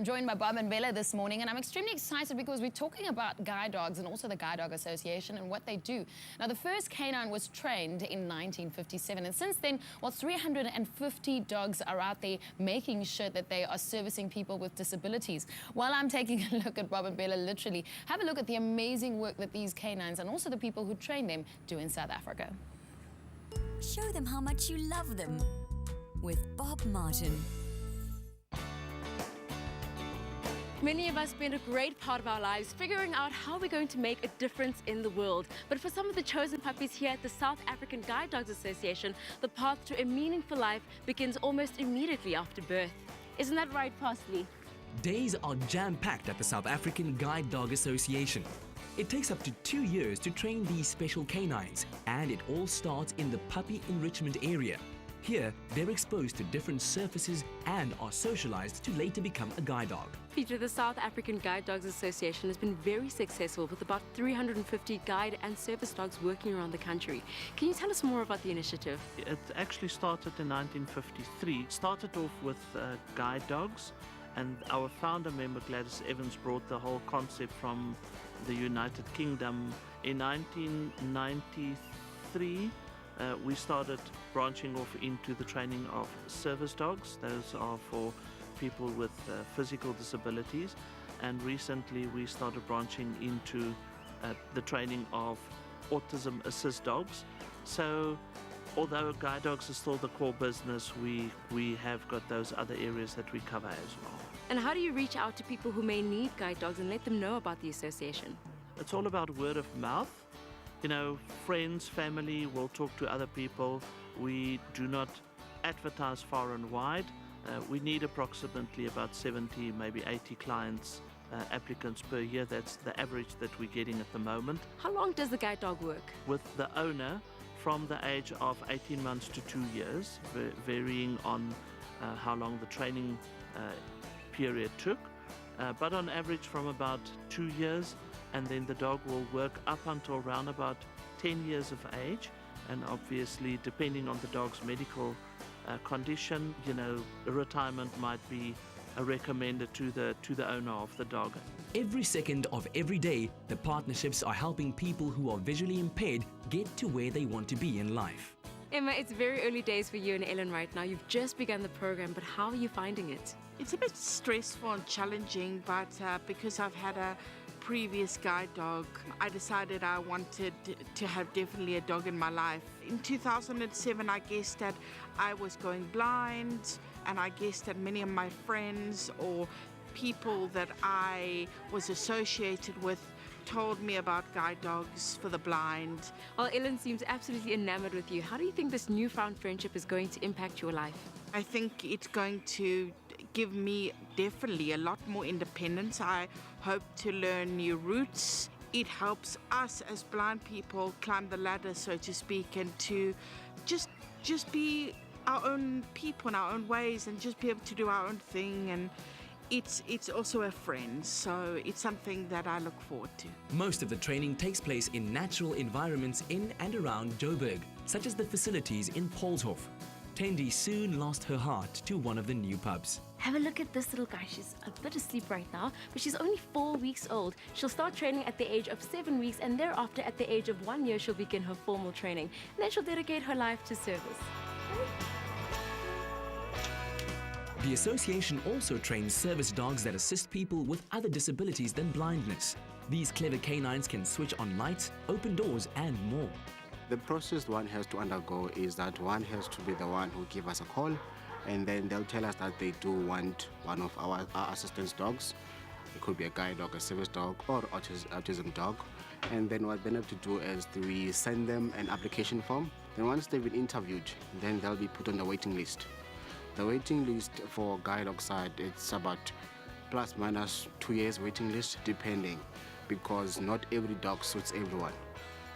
joined by Bob and Bella this morning, and I'm extremely excited because we're talking about guide dogs and also the Guide Dog Association and what they do. Now, the first canine was trained in 1957, and since then, 350 dogs are out there making sure that they are servicing people with disabilities. While I'm taking a look at Bob and Bella, literally, have a look at the amazing work that these canines and also the people who train them do in South Africa. Show them how much you love them with Bob Martin. Many of us spend a great part of our lives figuring out how we're going to make a difference in the world. But for some of the chosen puppies here at the South African Guide Dogs Association, the path to a meaningful life begins almost immediately after birth. Isn't that right, Parsley? Days are jam-packed at the South African Guide Dog Association. It takes up to 2 years to train these special canines, and it all starts in the puppy enrichment area. Here, they're exposed to different surfaces and are socialized to later become a guide dog. Pieter, the South African Guide Dogs Association has been very successful with about 350 guide and service dogs working around the country. Can you tell us more about the initiative? It actually started in 1953. Started off with guide dogs, and our founder member Gladys Evans brought the whole concept from the United Kingdom. In 1993, we started branching off into the training of service dogs. Those are for people with physical disabilities. And recently we started branching into the training of autism assist dogs. So although guide dogs is still the core business, we have got those other areas that we cover as well. And how do you reach out to people who may need guide dogs and let them know about the association? It's all about word of mouth. You know, friends, family will talk to other people. We do not advertise far and wide. We need approximately about 70, maybe 80 clients, applicants per year. That's the average that we're getting at the moment. How long does the guide dog work? With the owner, from the age of 18 months to 2 years, varying on how long the training period took. But on average from about 2 years, and then the dog will work up until around about 10 years of age. And obviously, depending on the dog's medical condition, you know, retirement might be recommended to the owner of the dog. Every second of every day, the partnerships are helping people who are visually impaired get to where they want to be in life. Emma, it's very early days for you and Ellen right now. You've just begun the program, but how are you finding it? It's a bit stressful and challenging, but because I've had a previous guide dog, I decided I wanted to have definitely a dog in my life. In 2007, I guessed that I was going blind, and I guessed that many of my friends or people that I was associated with told me about guide dogs for the blind. Well, Ellen seems absolutely enamored with you. How do you think this newfound friendship is going to impact your life? I think it's going to give me definitely a lot more independence. I hope to learn new routes. It helps us as blind people climb the ladder, so to speak, and to just be our own people in our own ways and just be able to do our own thing. And it's also a friend, so it's something that I look forward to. Most of the training takes place in natural environments in and around Joburg, such as the facilities in Polshof. Tendi soon lost her heart to one of the new pups. Have a look at this little guy. She's a bit asleep right now, but she's only 4 weeks old. She'll start training at the age of 7 weeks, and thereafter at the age of 1 year she'll begin her formal training. And then she'll dedicate her life to service. The association also trains service dogs that assist people with other disabilities than blindness. These clever canines can switch on lights, open doors, and more. The process one has to undergo is that one has to be the one who give us a call, and then they'll tell us that they do want one of our assistance dogs. It could be a guide dog, a service dog, or autism dog. And then what they have to do is we send them an application form. Then once they've been interviewed, then they'll be put on the waiting list. The waiting list for guide dog side, it's about plus minus 2 years waiting list, depending, because not every dog suits everyone.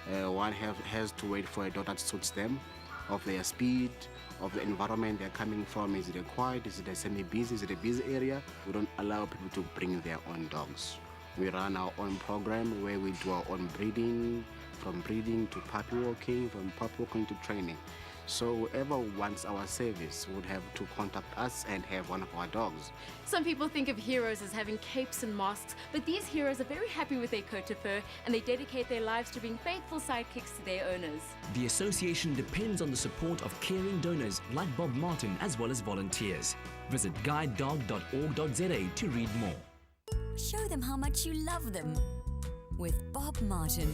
One has to wait for a dog that suits them, of their speed, of the environment they're coming from. Is it a quiet? Is it a semi-busy? Is it a busy area? We don't allow people to bring their own dogs. We run our own program where we do our own breeding, from breeding to puppy walking, from puppy walking to training. So whoever wants our service would have to contact us and have one of our dogs. Some people think of heroes as having capes and masks, but these heroes are very happy with their coat of fur and they dedicate their lives to being faithful sidekicks to their owners. The association depends on the support of caring donors like Bob Martin as well as volunteers. Visit guidedog.org.za to read more. Show them how much you love them with Bob Martin.